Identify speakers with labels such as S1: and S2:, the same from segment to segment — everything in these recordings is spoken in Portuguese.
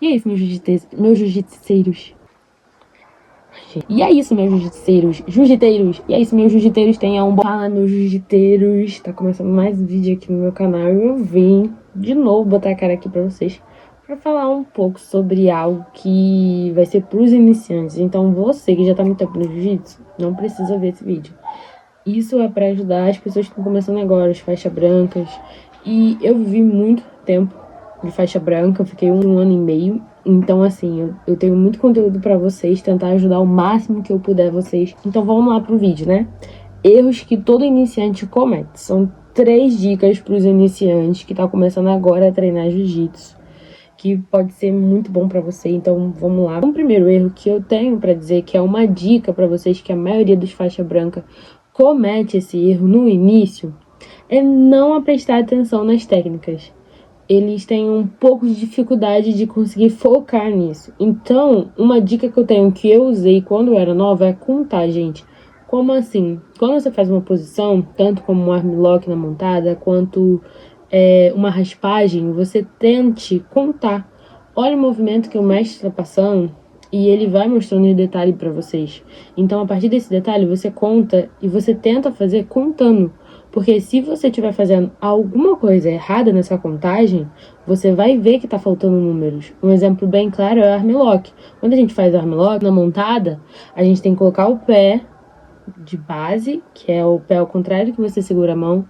S1: E é isso, meus jiu-jiteiros. E é isso, meus jiu-jiteiros. E é isso, meus jiu-jiteiros. Tenham um bom... Fala, meus jiu-jiteiros. Tá começando mais vídeo aqui no meu canal. E eu vim de novo botar a cara aqui pra vocês, pra falar um pouco sobre algo que vai ser pros iniciantes. Então você que já tá muito tempo no jiu-jitsu, não precisa ver esse vídeo. Isso é pra ajudar as pessoas que estão começando agora, as faixas brancas. E eu vivi muito tempo de faixa branca, eu fiquei um ano e meio. Então, assim, eu tenho muito conteúdo pra vocês, tentar ajudar o máximo que eu puder vocês. Então, vamos lá pro vídeo, né? Erros que todo iniciante comete. São 3 dicas pros iniciantes que tá começando agora a treinar jiu-jitsu, que pode ser muito bom pra você. Então, vamos lá. O primeiro erro que eu tenho pra dizer, que é uma dica pra vocês, que a maioria dos faixa branca comete esse erro no início, é não prestar atenção nas técnicas. Eles têm um pouco de dificuldade de conseguir focar nisso. Então, uma dica que eu tenho, que eu usei quando eu era nova, é contar, gente. Como assim? Quando você faz uma posição, tanto como um armlock na montada, quanto uma raspagem, você tente contar. Olha o movimento que o mestre está passando e ele vai mostrando em detalhe para vocês. Então, a partir desse detalhe, você conta e você tenta fazer contando. Porque se você estiver fazendo alguma coisa errada nessa contagem, você vai ver que está faltando números. Um exemplo bem claro é o armlock. Quando a gente faz armlock na montada, a gente tem que colocar o pé de base, que é o pé ao contrário que você segura a mão.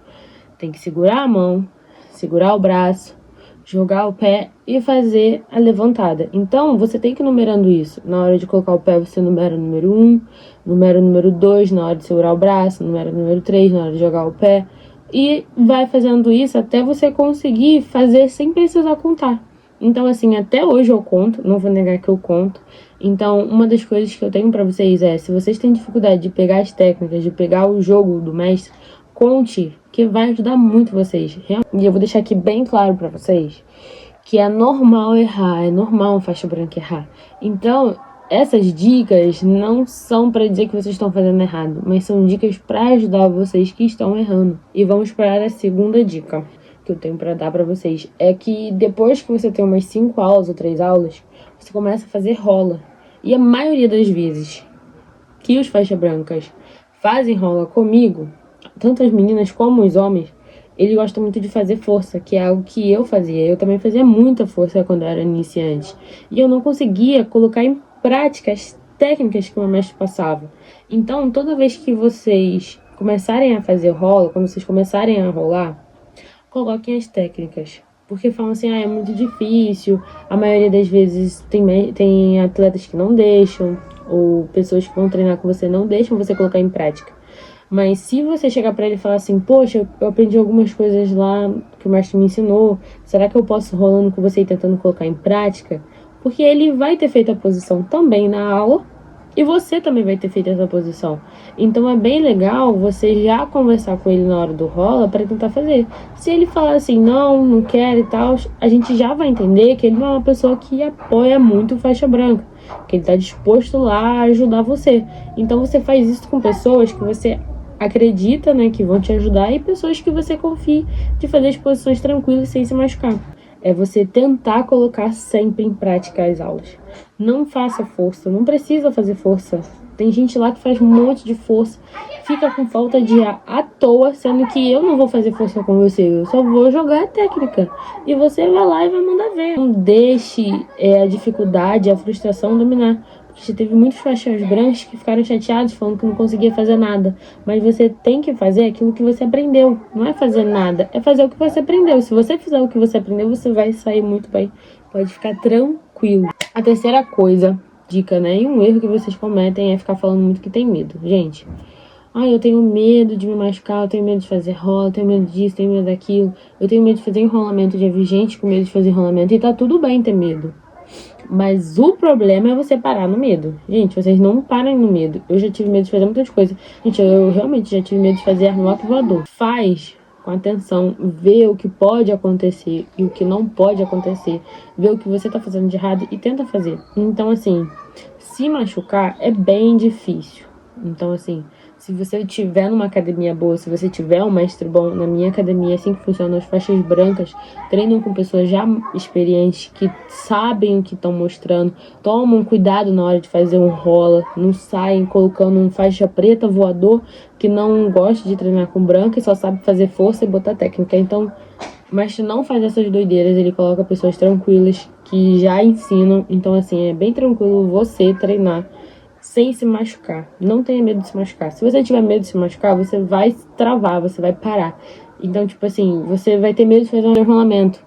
S1: Tem que segurar a mão, segurar o braço, jogar o pé e fazer a levantada. Então, você tem que ir numerando isso. Na hora de colocar o pé, você numera o número 1, numera o número 2 na hora de segurar o braço, numera o número 3 na hora de jogar o pé. E vai fazendo isso até você conseguir fazer sem precisar contar. Então, assim, até hoje eu conto, não vou negar que eu conto. Então, uma das coisas que eu tenho pra vocês é, se vocês têm dificuldade de pegar as técnicas, de pegar o jogo do mestre, conte, que vai ajudar muito vocês. E eu vou deixar aqui bem claro pra vocês que é normal errar, é normal um faixa branca errar. Então, essas dicas não são pra dizer que vocês estão fazendo errado, mas são dicas pra ajudar vocês que estão errando. E vamos para a segunda dica que eu tenho pra dar pra vocês. É que depois que você tem umas 5 aulas ou 3 aulas, você começa a fazer rola. E a maioria das vezes que os faixa brancas fazem rola comigo, tanto as meninas como os homens, eles gostam muito de fazer força, que é algo que eu fazia. Eu também fazia muita força quando eu era iniciante. E eu não conseguia colocar em prática as técnicas que o meu mestre passava. Então, toda vez que vocês começarem a fazer rola, quando vocês começarem a rolar, coloquem as técnicas. Porque falam assim, é muito difícil, a maioria das vezes tem atletas que não deixam, ou pessoas que vão treinar com você não deixam você colocar em prática. Mas se você chegar pra ele e falar assim, poxa, eu aprendi algumas coisas lá que o mestre me ensinou, será que eu posso ir rolando com você e tentando colocar em prática? Porque ele vai ter feito a posição também na aula e você também vai ter feito essa posição. Então é bem legal você já conversar com ele na hora do rola para tentar fazer. Se ele falar assim, não quer e tal, a gente já vai entender que ele não é uma pessoa que apoia muito faixa branca, que ele tá disposto lá a ajudar você. Então você faz isso com pessoas que você acredita, né, que vão te ajudar, e pessoas que você confie de fazer as posições tranquilas sem se machucar. É você tentar colocar sempre em prática as aulas. Não faça força, não precisa fazer força. Tem gente lá que faz um monte de força, fica com falta de ar à toa, sendo que eu não vou fazer força com você, eu só vou jogar a técnica. E você vai lá e vai mandar ver. Não deixe a dificuldade, a frustração dominar. Porque teve muitos faixas brancas que ficaram chateados falando que não conseguia fazer nada. Mas você tem que fazer aquilo que você aprendeu. Não é fazer nada, é fazer o que você aprendeu. Se você fizer o que você aprendeu, você vai sair muito bem. Pode ficar tranquilo. A terceira coisa, dica, né? E um erro que vocês cometem é ficar falando muito que tem medo. Gente, eu tenho medo de me machucar, eu tenho medo de fazer rola, eu tenho medo disso, tenho medo daquilo. Eu tenho medo de fazer enrolamento. Já vi gente com medo de fazer enrolamento e tá tudo bem ter medo. Mas o problema é você parar no medo. Gente, vocês não parem no medo. Eu já tive medo de fazer muitas coisas. Gente, eu realmente já tive medo de fazer armlock voador. Faz com atenção, vê o que pode acontecer e o que não pode acontecer. Vê o que você tá fazendo de errado e tenta fazer. Então, assim, se machucar é bem difícil. Então, assim, Se você tiver numa academia boa, se você tiver um mestre bom, na minha academia é assim que funciona, as faixas brancas treinam com pessoas já experientes, que sabem o que estão mostrando, tomam cuidado na hora de fazer um rola, não saem colocando um faixa preta voador que não gosta de treinar com branca e só sabe fazer força e botar técnica. Então, o mestre não faz essas doideiras, ele coloca pessoas tranquilas que já ensinam. Então, assim, é bem tranquilo você treinar sem se machucar. Não tenha medo de se machucar. Se você tiver medo de se machucar, você vai travar, você vai parar. Então, tipo assim, você vai ter medo de fazer um enrolamento.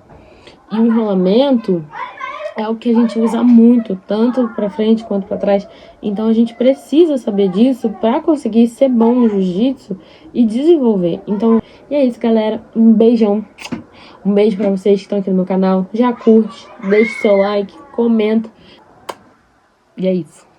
S1: E o enrolamento é o que a gente usa muito, tanto pra frente quanto pra trás. Então, a gente precisa saber disso pra conseguir ser bom no jiu-jitsu e desenvolver. Então, e é isso, galera. Um beijão. Um beijo pra vocês que estão aqui no meu canal. Já curte, deixa o seu like, comenta. E é isso.